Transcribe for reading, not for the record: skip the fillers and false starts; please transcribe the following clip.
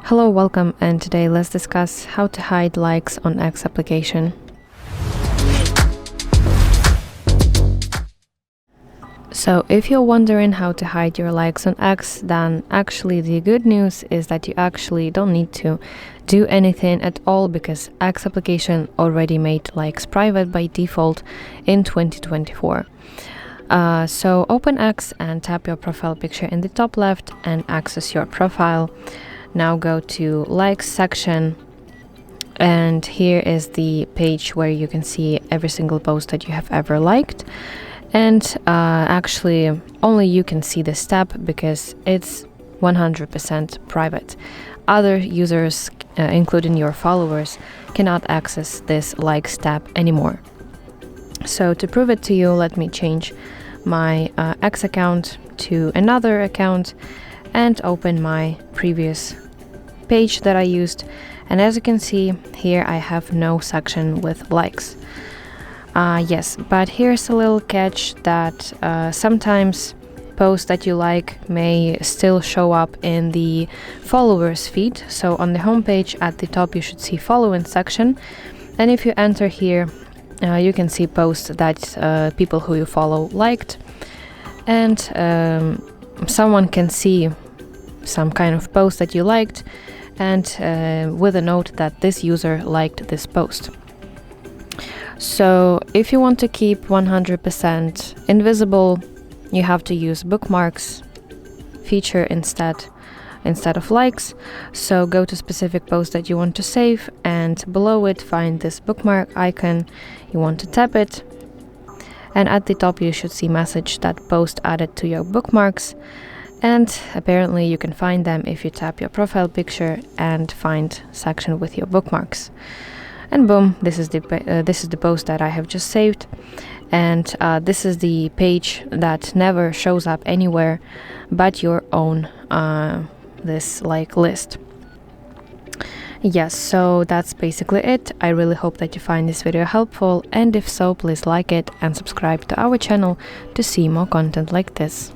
Hello, welcome, and today let's discuss how to hide likes on X application. So if you're wondering how to hide your likes on X, then actually the good news is that you actually don't need to do anything at all because X application already made likes private by default in 2024. So open X and tap your profile picture in the top left and access your profile. Now go to likes section, and here is the page where you can see every single post that you have ever liked. And actually only you can see this tab because it's 100% private. Other users, including your followers, cannot access this likes tab anymore. So to prove it to you, let me change my X account to another account and open my previous page that I used. And as you can see here, I have no section with likes. Yes, but here's a little catch that sometimes posts that you like may still show up in the followers feed. So on the homepage at the top you should see following section, and if you enter here you can see posts that people who you follow liked, and someone can see some kind of post that you liked and with a note that this user liked this post. So if you want to keep 100% invisible, you have to use bookmarks feature instead of likes. So go to specific post that you want to save, and below it find this bookmark icon. You want to tap it, and at the top you should see message that post added to your bookmarks, and apparently you can find them if you tap your profile picture and find section with your bookmarks. And boom, this is the post that I have just saved, and this is the page that never shows up anywhere but your own this like list. Yes, so that's basically it. I really hope that you find this video helpful, and if so, please like it and subscribe to our channel to see more content like this.